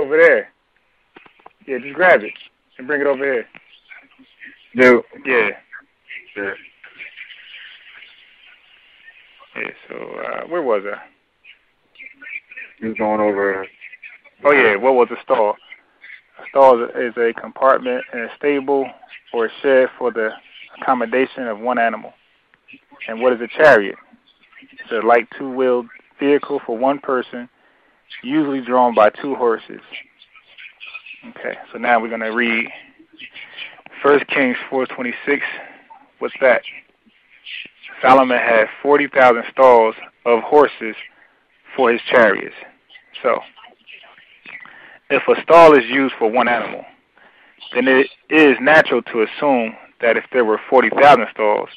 over there. Yeah, just grab it and bring it over here. No. Yeah. Sure. Yeah, so, where was I? He was going over. Oh, yeah, what was a stall? A stall is a compartment in a stable or a shed for the accommodation of one animal. And what is a chariot? It's a light two-wheeled vehicle for one person, usually drawn by two horses. Okay, so now we're going to read 1 Kings 4:26. What's that? Solomon had 40,000 stalls of horses for his chariots. So, if a stall is used for one animal, then it is natural to assume that if there were 40,000 stalls,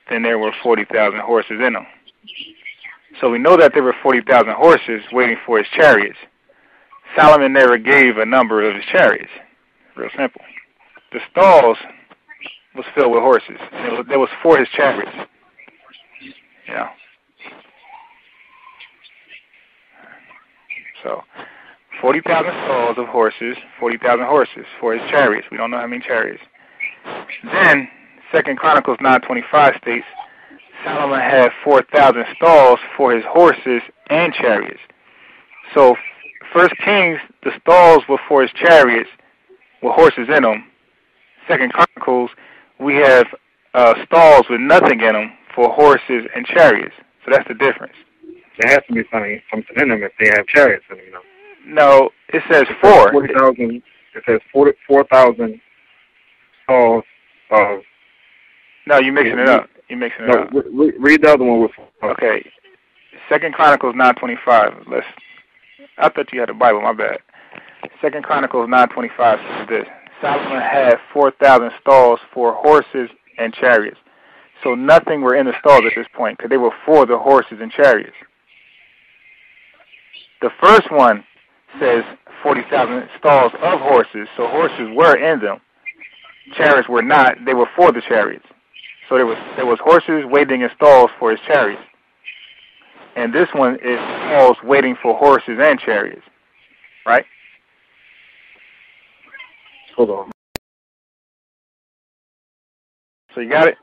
then there were 40,000 horses in them. So we know that there were 40,000 horses waiting for his chariots. Solomon never gave a number of his chariots. Real simple. The stalls was filled with horses. There was for his chariots. You know. So, 40,000 stalls of horses, 40,000 horses for his chariots. We don't know how many chariots. Then, 2 Chronicles 9:25 states, Solomon had 4,000 stalls for his horses and chariots. So, 1 Kings, the stalls were for his chariots with horses in them. 2 Chronicles, we have stalls with nothing in them for horses and chariots. So that's the difference. There has to be something in them if they have chariots in them, you know. No, it says 4. 40,000. It says 4,000 stalls of. No, you're mixing it up. You're mixing it up. Read the other one with. Okay, 2 Chronicles 9:25. I thought you had a Bible. My bad. 2 Chronicles 9:25 says this: Solomon had 4,000 stalls for horses and chariots. So nothing were in the stalls at this point because they were for the horses and chariots. The first one says 40,000 stalls of horses, so horses were in them. Chariots were not. They were for the chariots. So there was horses waiting in stalls for his chariots. And this one is stalls waiting for horses and chariots. Right? Hold on. So you got it?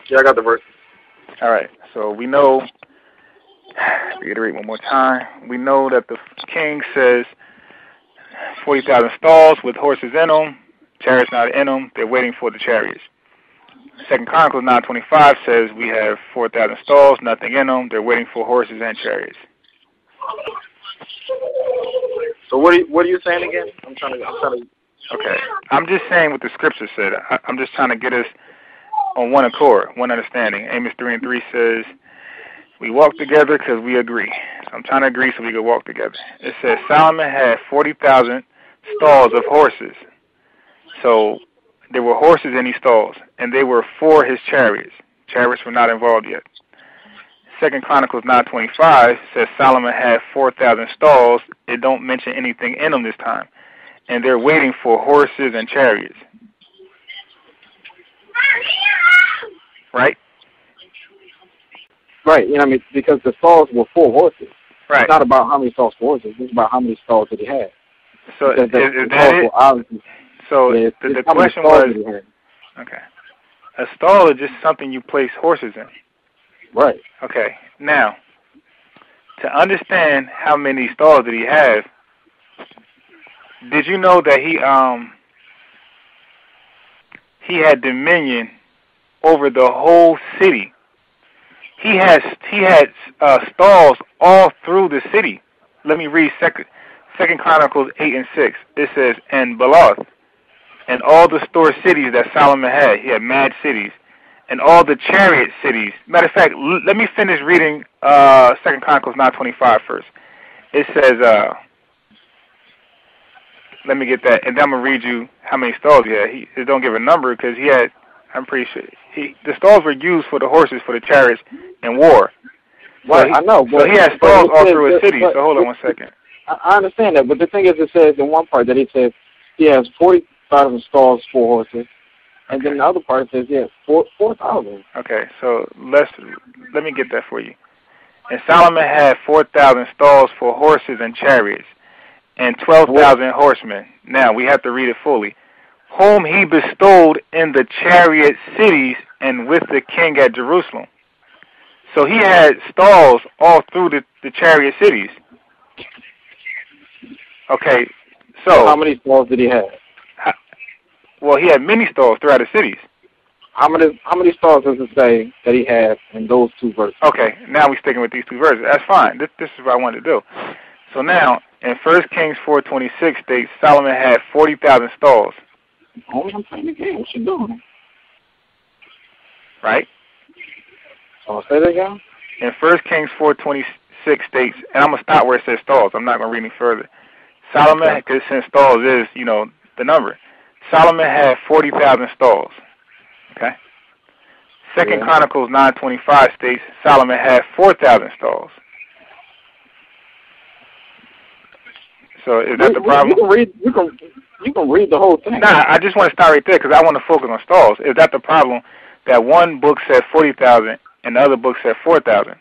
Yeah, I got the verse. All right. So we know, reiterate one more time, we know that the king says 40,000 stalls with horses in them, chariots not in them, they're waiting for the chariots. 2 Chronicles 9:25 says we have 4,000 stalls, nothing in them, they're waiting for horses and chariots. So what are you saying again? I'm trying to. Okay. I'm just saying what the scripture said. I'm just trying to get us on one accord, one understanding. Amos 3:3 says, we walk together because we agree. So I'm trying to agree so we can walk together. It says Solomon had 40,000 stalls of horses. So there were horses in these stalls, and they were for his chariots. Chariots were not involved yet. 2 Chronicles 9:25 says Solomon had 4,000 stalls. It don't mention anything in them this time. And they're waiting for horses and chariots. Right? Right. You know what I mean? Because the stalls were for horses. Right. It's not about how many stalls for horses. It's about how many stalls did he have. So is that it? So the question was, okay, a stall is just something you place horses in. Right. Okay. Now, to understand how many stalls did he have, did you know that he had dominion over the whole city? He had stalls all through the city. Let me read Second Chronicles 8:6. It says, and Beloth, and all the store cities that Solomon had. He had mad cities. And all the chariot cities. Matter of fact, let me finish reading 2 Chronicles 9:25 first. It says, let me get that, and then I'm going to read you how many stalls he had. He don't give a number because he had, I'm pretty sure, the stalls were used for the horses, for the chariots, in war. Well, I know. So he had stalls all through his city. So hold on one second. I understand that, but the thing is, it says in one part that he says he has 40,000 stalls for horses, and then the other part says he has 4,000. Okay, so let me get that for you. And Solomon had 4,000 stalls for horses and chariots, and 12,000 horsemen. Now, we have to read it fully. Whom he bestowed in the chariot cities and with the king at Jerusalem. So he had stalls all through the chariot cities. Okay, so how many stalls did he have? Well, he had many stalls throughout the cities. How many stalls does it say that he had in those two verses? Okay, now we're sticking with these two verses. That's fine. This is what I wanted to do. So now, in 1 Kings 4:26 states, Solomon had 40,000 stalls. Oh, I'm playing the game. What you doing? Right? Oh, say that again? In 1 Kings 4:26 states, and I'm going to stop where it says stalls. I'm not going to read any further. Solomon, because since stalls is, the number. Solomon had 40,000 stalls. Okay? Second Chronicles 9:25 states Solomon had 4,000 stalls. So is that the problem? You can read the whole thing. Nah, I just want to start right there because I want to focus on stalls. Is that the problem that one book said 40,000 and the other book said 4,000?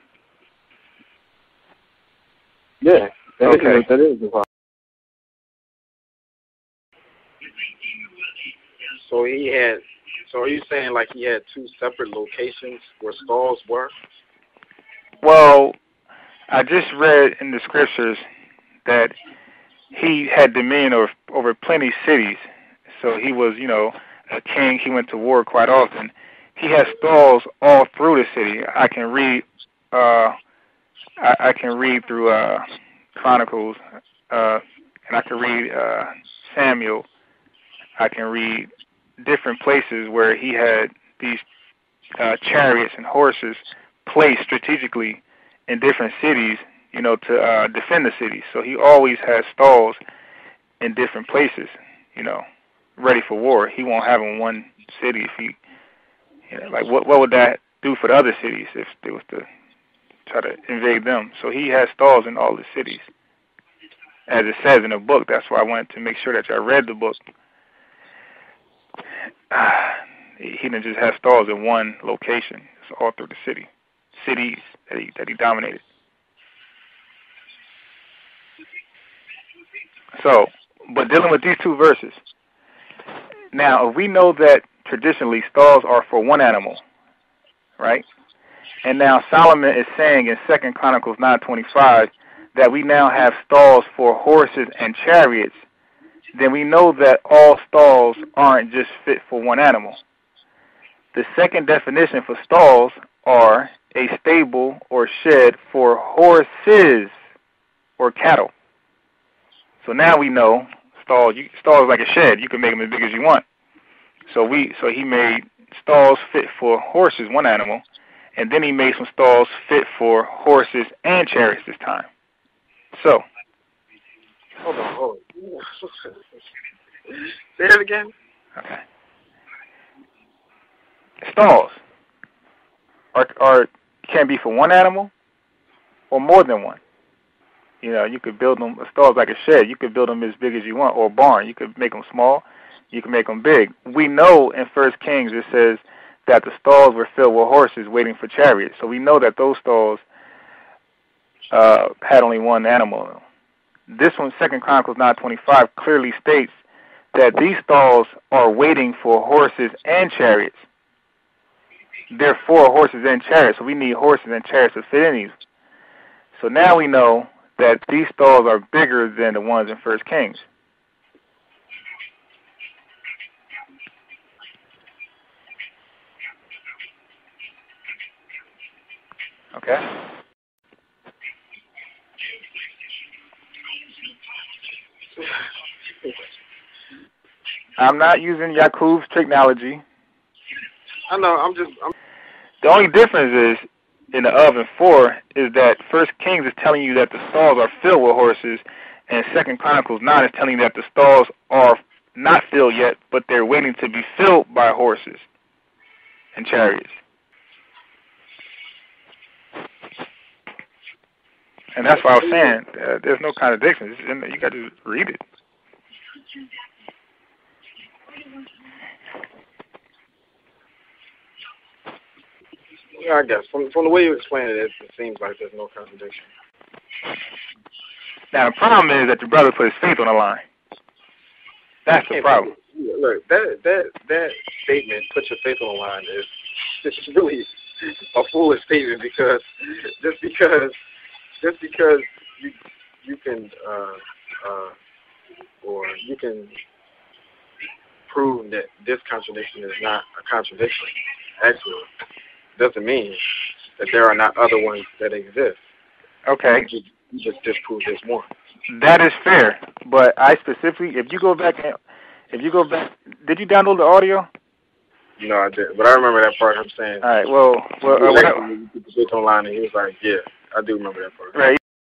Yeah, that is the problem. So are you saying like he had two separate locations where stalls were? Well, I just read in the scriptures that he had dominion over plenty cities. So he was, a king. He went to war quite often. He had stalls all through the city. I can read. I can read through Chronicles, and I can read Samuel. I can read different places where he had these chariots and horses placed strategically in different cities, to defend the city. So he always has stalls in different places, ready for war. He won't have in one city if he, like what would that do for the other cities if they was to try to invade them? So he has stalls in all the cities, as it says in the book. That's why I wanted to make sure that y'all read the book. He didn't just have stalls in one location. It's all through the cities that he dominated. So, but dealing with these two verses. Now, we know that traditionally stalls are for one animal, right? And now Solomon is saying in 2 Chronicles 9:25 that we now have stalls for horses and chariots. Then we know that all stalls aren't just fit for one animal. The second definition for stalls are a stable or shed for horses or cattle. So now we know stalls is like a shed. You can make them as big as you want. So he made stalls fit for horses, one animal, and then he made some stalls fit for horses and chariots this time. So. Hold on. Say it again. Okay. Stalls are can be for one animal or more than one. You could build them. A stall's like a shed. You could build them as big as you want, or a barn. You could make them small. You can make them big. We know in 1 Kings it says that the stalls were filled with horses waiting for chariots. So we know that those stalls had only one animal in them. This one, 2 Chronicles 9:25, clearly states that these stalls are waiting for horses and chariots. They're for horses and chariots, so we need horses and chariots to fit in these. So now we know that these stalls are bigger than the ones in 1 Kings. Okay? I'm not using Yakub's technology. I know, The only difference is, in the of and for, is that 1 Kings is telling you that the stalls are filled with horses, and 2 Chronicles 9 is telling you that the stalls are not filled yet, but they're waiting to be filled by horses and chariots. And that's why I was saying, there's no contradiction. You got to read it. Yeah, I guess. From the way you explain it, it seems like there's no contradiction. Now the problem is that the brother put his faith on the line. That's the problem. Look, that statement, "put your faith on the line," is really a foolish statement because just because you can or you can prove that this contradiction is not a contradiction, actually, doesn't mean that there are not other ones that exist. Okay. You just disprove this one. That is fair, but I specifically, if you go back, did you download the audio? No, I didn't. But I remember that part. I'm saying. All right. Well, you put the faith on the line, and he was like, "Yeah, I do remember that part." Right.